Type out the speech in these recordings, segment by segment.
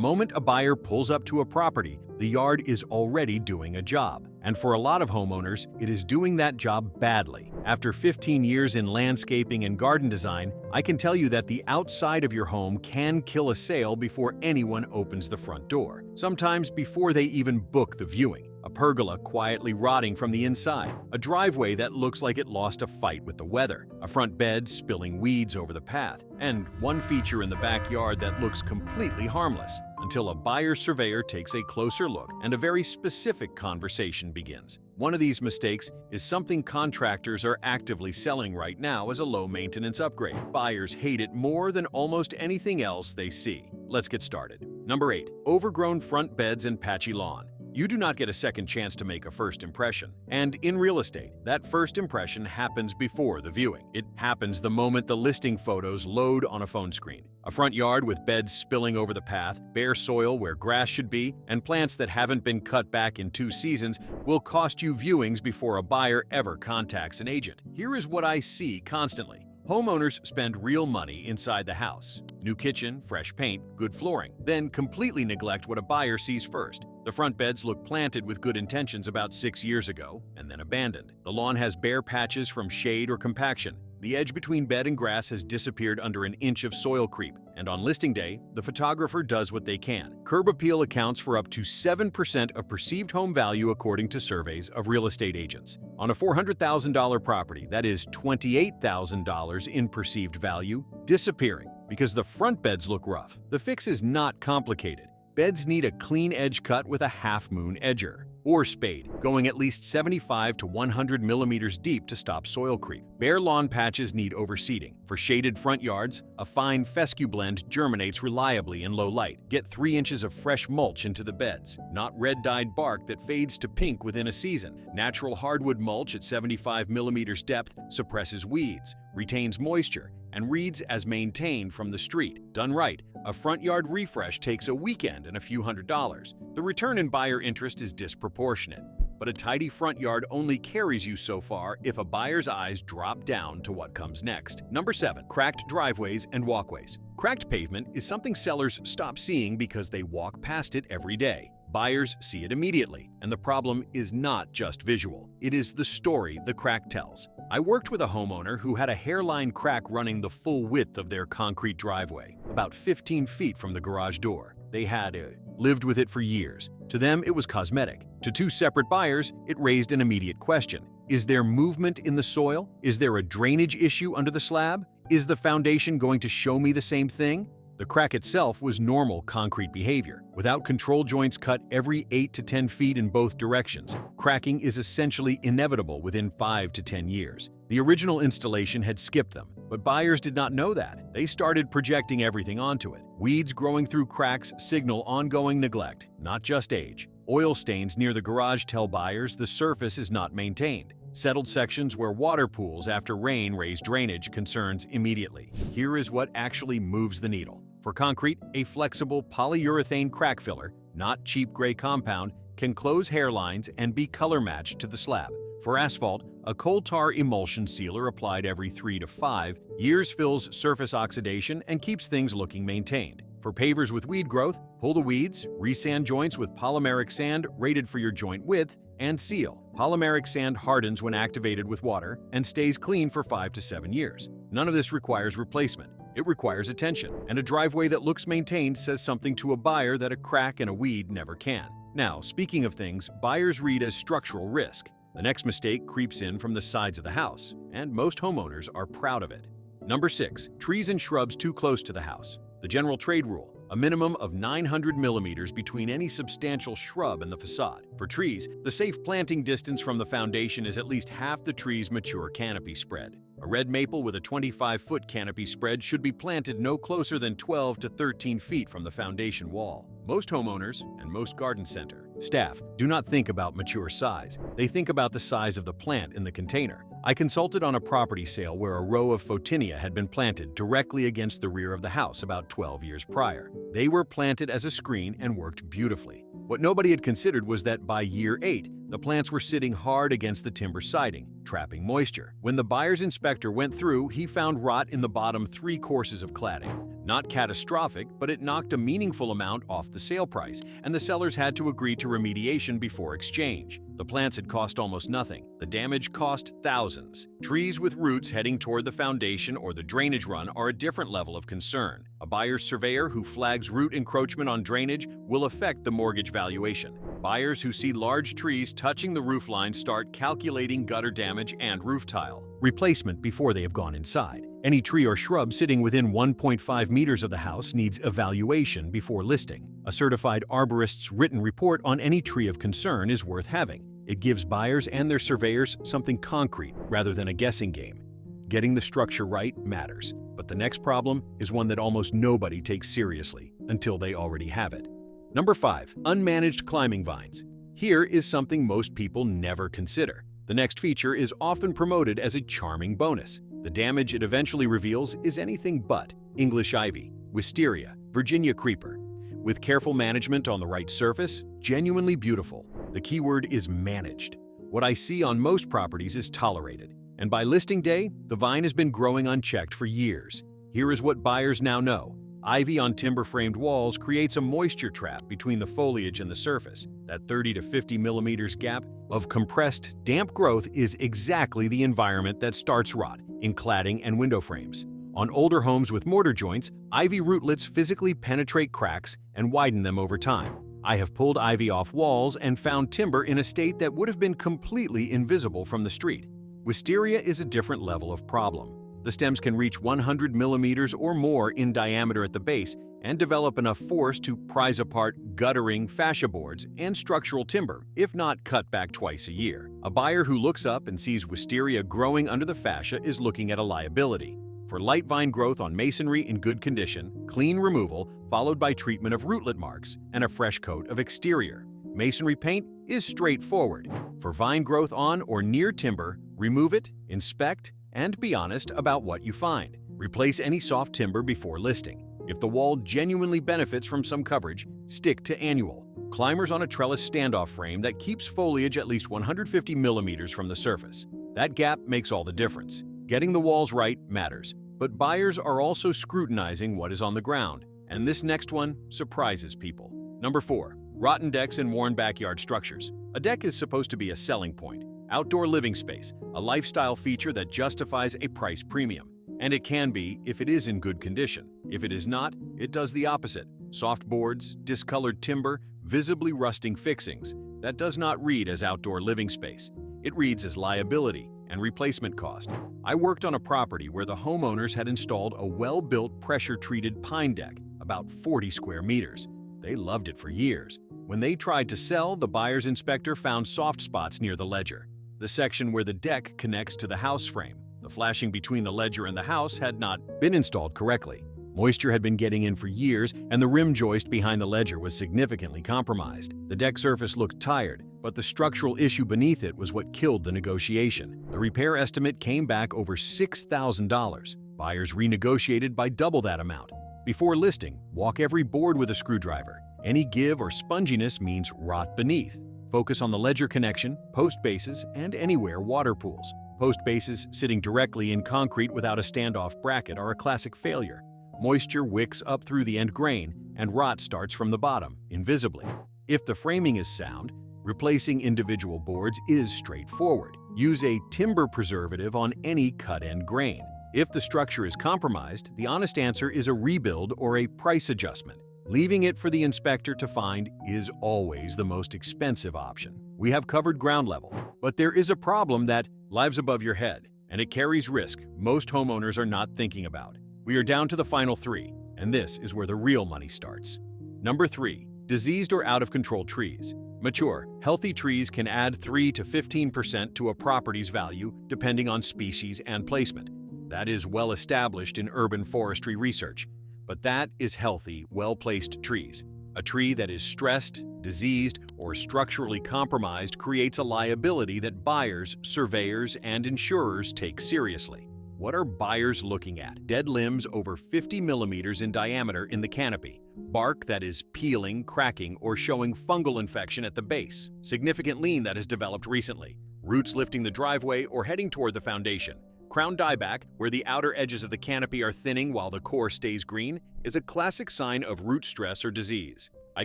moment a buyer pulls up to a property, the yard is already doing a job. And for a lot of homeowners, it is doing that job badly. After 15 years in landscaping and garden design, I can tell you that the outside of your home can kill a sale before anyone opens the front door, sometimes before they even book the viewing. A pergola quietly rotting from the inside, a driveway that looks like it lost a fight with the weather, a front bed spilling weeds over the path, and one feature in the backyard that looks completely harmless, until a buyer surveyor takes a closer look and a very specific conversation begins. One of these mistakes is something contractors are actively selling right now as a low-maintenance upgrade. Buyers hate it more than almost anything else they see. Let's get started. Number 8. Overgrown front beds and patchy lawn. You do not get a second chance to make a first impression. And in real estate, that first impression happens before the viewing. It happens the moment the listing photos load on a phone screen. A front yard with beds spilling over the path, bare soil where grass should be, and plants that haven't been cut back in 2 seasons will cost you viewings before a buyer ever contacts an agent. Here is what I see constantly. Homeowners spend real money inside the house. New kitchen, fresh paint, good flooring. Then completely neglect what a buyer sees first. The front beds look planted with good intentions about 6 years ago, and then abandoned. The lawn has bare patches from shade or compaction. The edge between bed and grass has disappeared under an inch of soil creep, and on listing day, the photographer does what they can. Curb appeal accounts for up to 7% of perceived home value according to surveys of real estate agents. On a $400,000 property, that is $28,000 in perceived value, disappearing because the front beds look rough. The fix is not complicated. Beds need a clean edge cut with a half-moon edger or spade, going at least 75 to 100 millimeters deep to stop soil creep. Bare lawn patches need overseeding. For shaded front yards, a fine fescue blend germinates reliably in low light. Get 3 inches of fresh mulch into the beds, not red-dyed bark that fades to pink within a season. Natural hardwood mulch at 75 millimeters depth suppresses weeds, retains moisture, and reads as maintained from the street. Done right, a front yard refresh takes a weekend and a few $100s. The return in buyer interest is disproportionate, but a tidy front yard only carries you so far if a buyer's eyes drop down to what comes next. Number 7. Cracked driveways and walkways. Cracked pavement is something sellers stop seeing because they walk past it every day. Buyers see it immediately, and the problem is not just visual. It is the story the crack tells. I worked with a homeowner who had a hairline crack running the full width of their concrete driveway, about 15 feet from the garage door. They had lived with it for years. To them, it was cosmetic. To 2 separate buyers, it raised an immediate question. Is there movement in the soil? Is there a drainage issue under the slab? Is the foundation going to show me the same thing? The crack itself was normal concrete behavior. Without control joints cut every 8 to 10 feet in both directions, cracking is essentially inevitable within 5 to 10 years. The original installation had skipped them, but buyers did not know that. They started projecting everything onto it. Weeds growing through cracks signal ongoing neglect, not just age. Oil stains near the garage tell buyers the surface is not maintained. Settled sections where water pools after rain raise drainage concerns immediately. Here is what actually moves the needle. For concrete, a flexible polyurethane crack filler, not cheap gray compound, can close hairlines and be color matched to the slab. For asphalt, a coal tar emulsion sealer applied every 3 to 5 years fills surface oxidation and keeps things looking maintained. For pavers with weed growth, pull the weeds, resand joints with polymeric sand rated for your joint width, and seal. Polymeric sand hardens when activated with water and stays clean for 5 to 7 years. None of this requires replacement. It requires attention, and a driveway that looks maintained says something to a buyer that a crack and a weed never can. Now, speaking of things buyers read as structural risk, the next mistake creeps in from the sides of the house, and most homeowners are proud of it. Number 6. Trees and shrubs too close to the house. The general trade rule: a minimum of 900 millimeters between any substantial shrub and the facade. For trees, the safe planting distance from the foundation is at least half the tree's mature canopy spread. A red maple with a 25-foot canopy spread should be planted no closer than 12 to 13 feet from the foundation wall. Most homeowners and most garden center staff do not think about mature size. They think about the size of the plant in the container. I consulted on a property sale where a row of photinia had been planted directly against the rear of the house about 12 years prior. They were planted as a screen and worked beautifully. What nobody had considered was that by year 8, the plants were sitting hard against the timber siding, trapping moisture. When the buyer's inspector went through, he found rot in the bottom 3 courses of cladding. Not catastrophic, but it knocked a meaningful amount off the sale price, and the sellers had to agree to remediation before exchange. The plants had cost almost nothing. The damage cost thousands. Trees with roots heading toward the foundation or the drainage run are a different level of concern. A buyer's surveyor who flags root encroachment on drainage will affect the mortgage valuation. Buyers who see large trees touching the roof line start calculating gutter damage and roof tile replacement before they have gone inside. Any tree or shrub sitting within 1.5 meters of the house needs evaluation before listing. A certified arborist's written report on any tree of concern is worth having. It gives buyers and their surveyors something concrete rather than a guessing game. Getting the structure right matters, but the next problem is one that almost nobody takes seriously until they already have it. Number 5. Unmanaged climbing vines. Here is something most people never consider. The next feature is often promoted as a charming bonus. The damage it eventually reveals is anything but English ivy, wisteria, Virginia creeper. With careful management on the right surface, genuinely beautiful. The key word is managed. What I see on most properties is tolerated, and by listing day, the vine has been growing unchecked for years. Here is what buyers now know. Ivy on timber-framed walls creates a moisture trap between the foliage and the surface. That 30 to 50 millimeters gap of compressed, damp growth is exactly the environment that starts rot in cladding and window frames. On older homes with mortar joints, ivy rootlets physically penetrate cracks and widen them over time. I have pulled ivy off walls and found timber in a state that would have been completely invisible from the street. Wisteria is a different level of problem. The stems can reach 100 millimeters or more in diameter at the base and develop enough force to prise apart guttering, fascia boards, and structural timber, if not cut back twice a year. A buyer who looks up and sees wisteria growing under the fascia is looking at a liability. For light vine growth on masonry in good condition, clean removal followed by treatment of rootlet marks and a fresh coat of exterior. Masonry paint is straightforward. For vine growth on or near timber, remove it, inspect, and be honest about what you find. Replace any soft timber before listing. If the wall genuinely benefits from some coverage, stick to annual. Climbers on a trellis standoff frame that keeps foliage at least 150 millimeters from the surface. That gap makes all the difference. Getting the walls right matters, but buyers are also scrutinizing what is on the ground, and this next one surprises people. Number 4. Rotten decks and worn backyard structures. A deck is supposed to be a selling point, outdoor living space, a lifestyle feature that justifies a price premium. And it can be if it is in good condition. If it is not, it does the opposite. Soft boards, discolored timber, visibly rusting fixings. That does not read as outdoor living space. It reads as liability and replacement cost. I worked on a property where the homeowners had installed a well-built pressure-treated pine deck, about 40 square meters. They loved it for years. When they tried to sell, the buyer's inspector found soft spots near the ledger, the section where the deck connects to the house frame. The flashing between the ledger and the house had not been installed correctly. Moisture had been getting in for years, and the rim joist behind the ledger was significantly compromised. The deck surface looked tired, but the structural issue beneath it was what killed the negotiation. The repair estimate came back over $6,000. Buyers renegotiated by double that amount. Before listing, walk every board with a screwdriver. Any give or sponginess means rot beneath. Focus on the ledger connection, post bases, and anywhere water pools. Post bases sitting directly in concrete without a standoff bracket are a classic failure. Moisture wicks up through the end grain, and rot starts from the bottom, invisibly. If the framing is sound, replacing individual boards is straightforward. Use a timber preservative on any cut-end grain. If the structure is compromised, the honest answer is a rebuild or a price adjustment. Leaving it for the inspector to find is always the most expensive option. We have covered ground level, but there is a problem that lives above your head, and it carries risk most homeowners are not thinking about. We are down to the final 3, and this is where the real money starts. Number 3. Diseased or out-of-control trees. Mature, healthy trees can add 3 to 15% to a property's value depending on species and placement. That is well established in urban forestry research. But that is healthy, well-placed trees. A tree that is stressed, diseased, or structurally compromised creates a liability that buyers, surveyors, and insurers take seriously. What are buyers looking at? Dead limbs over 50 millimeters in diameter in the canopy, bark that is peeling, cracking, or showing fungal infection at the base, significant lean that has developed recently, roots lifting the driveway or heading toward the foundation, Crown dieback, where the outer edges of the canopy are thinning while the core stays green, is a classic sign of root stress or disease. I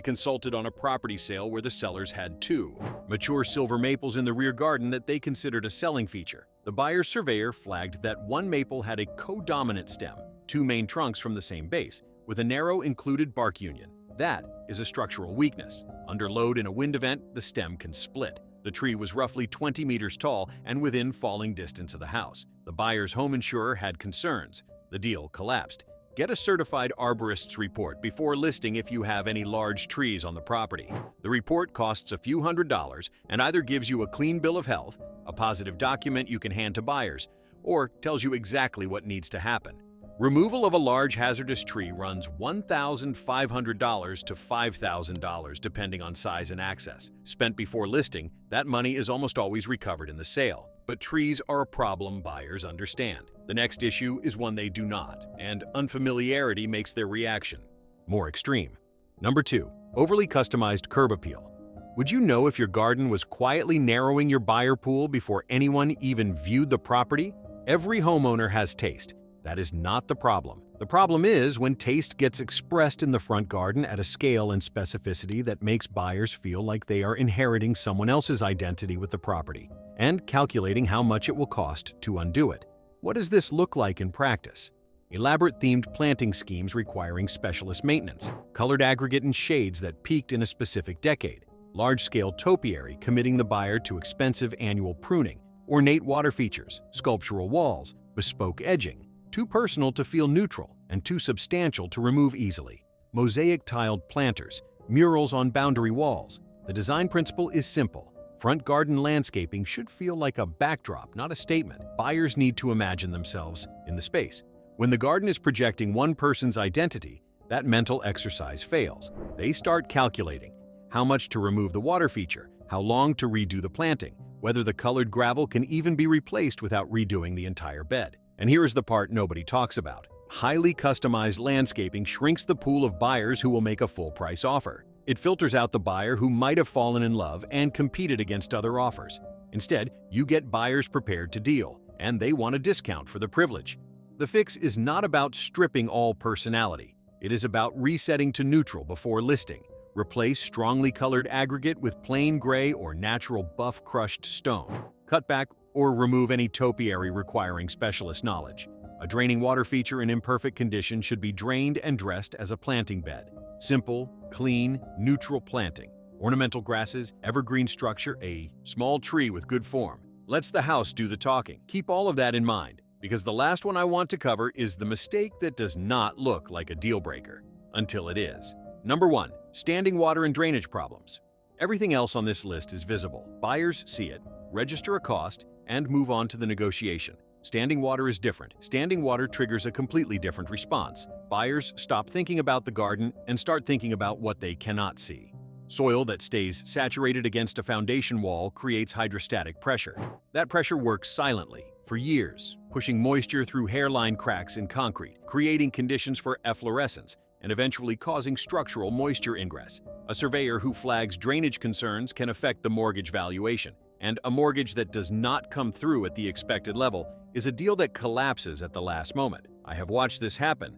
consulted on a property sale where the sellers had two mature silver maples in the rear garden that they considered a selling feature. The buyer's surveyor flagged that one maple had a codominant stem, two main trunks from the same base, with a narrow included bark union. That is a structural weakness. Under load in a wind event, the stem can split. The tree was roughly 20 meters tall and within falling distance of the house. The buyer's home insurer had concerns. The deal collapsed. Get a certified arborist's report before listing if you have any large trees on the property. The report costs a few $100s and either gives you a clean bill of health, a positive document you can hand to buyers, or tells you exactly what needs to happen. Removal of a large hazardous tree runs $1,500 to $5,000 depending on size and access. Spent before listing, that money is almost always recovered in the sale. But trees are a problem buyers understand. The next issue is one they do not, and unfamiliarity makes their reaction more extreme. Number 2. Overly customized curb appeal. Would you know if your garden was quietly narrowing your buyer pool before anyone even viewed the property? Every homeowner has taste. That is not the problem. The problem is when taste gets expressed in the front garden at a scale and specificity that makes buyers feel like they are inheriting someone else's identity with the property and calculating how much it will cost to undo it. What does this look like in practice? Elaborate themed planting schemes requiring specialist maintenance, colored aggregate and shades that peaked in a specific decade, large-scale topiary committing the buyer to expensive annual pruning, ornate water features, sculptural walls, bespoke edging, too personal to feel neutral and too substantial to remove easily. Mosaic tiled planters, murals on boundary walls. The design principle is simple. Front garden landscaping should feel like a backdrop, not a statement. Buyers need to imagine themselves in the space. When the garden is projecting one person's identity, that mental exercise fails. They start calculating how much to remove the water feature, how long to redo the planting, whether the colored gravel can even be replaced without redoing the entire bed. And here is the part nobody talks about. Highly customized landscaping shrinks the pool of buyers who will make a full-price offer. It filters out the buyer who might have fallen in love and competed against other offers. Instead, you get buyers prepared to deal, and they want a discount for the privilege. The fix is not about stripping all personality. It is about resetting to neutral before listing. Replace strongly colored aggregate with plain gray or natural buff crushed stone. Cut back or remove any topiary requiring specialist knowledge. A draining water feature in imperfect condition should be drained and dressed as a planting bed. Simple, clean, neutral planting. Ornamental grasses, evergreen structure, a small tree with good form. Lets the house do the talking. Keep all of that in mind, because the last one I want to cover is the mistake that does not look like a deal breaker, until it is. Number 1. Standing water and drainage problems. Everything else on this list is visible. Buyers see it, register a cost, and move on to the negotiation. Standing water is different. Standing water triggers a completely different response. Buyers stop thinking about the garden and start thinking about what they cannot see. Soil that stays saturated against a foundation wall creates hydrostatic pressure. That pressure works silently for years, pushing moisture through hairline cracks in concrete, creating conditions for efflorescence, and eventually causing structural moisture ingress. A surveyor who flags drainage concerns can affect the mortgage valuation. And a mortgage that does not come through at the expected level is a deal that collapses at the last moment. I have watched this happen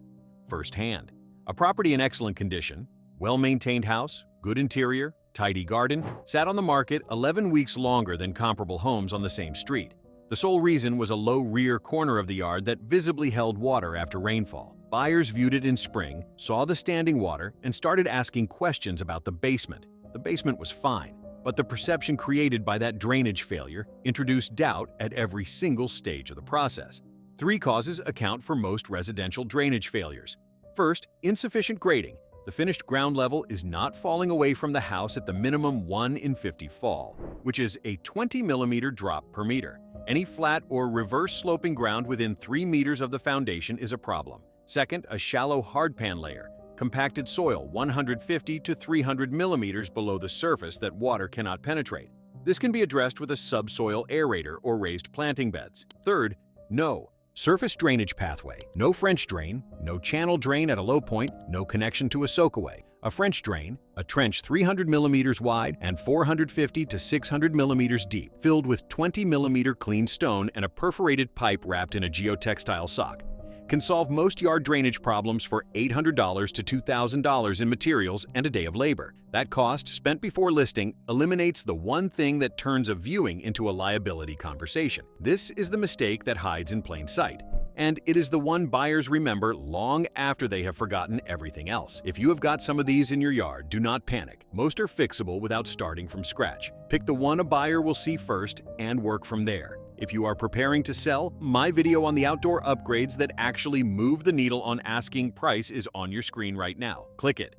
firsthand. A property in excellent condition, well-maintained house, good interior, tidy garden, sat on the market 11 weeks longer than comparable homes on the same street. The sole reason was a low rear corner of the yard that visibly held water after rainfall. Buyers viewed it in spring, saw the standing water, and started asking questions about the basement. The basement was fine, but the perception created by that drainage failure introduced doubt at every single stage of the process. 3 causes account for most residential drainage failures. First, insufficient grading. The finished ground level is not falling away from the house at the minimum 1 in 50 fall, which is a 20 millimeter drop per meter. Any flat or reverse sloping ground within 3 meters of the foundation is a problem. Second, a shallow hardpan layer. Compacted soil 150 to 300 millimeters below the surface that water cannot penetrate. This can be addressed with a subsoil aerator or raised planting beds. Third, no surface drainage pathway, no French drain, no channel drain at a low point, no connection to a soakaway. A French drain, a trench 300 millimeters wide and 450 to 600 millimeters deep, filled with 20 millimeter clean stone and a perforated pipe wrapped in a geotextile sock, can solve most yard drainage problems for $800 to $2,000 in materials and a day of labor. That cost, spent before listing, eliminates the one thing that turns a viewing into a liability conversation. This is the mistake that hides in plain sight, and it is the one buyers remember long after they have forgotten everything else. If you have got some of these in your yard, do not panic. Most are fixable without starting from scratch. Pick the one a buyer will see first and work from there. If you are preparing to sell, my video on the outdoor upgrades that actually move the needle on asking price is on your screen right now. Click it.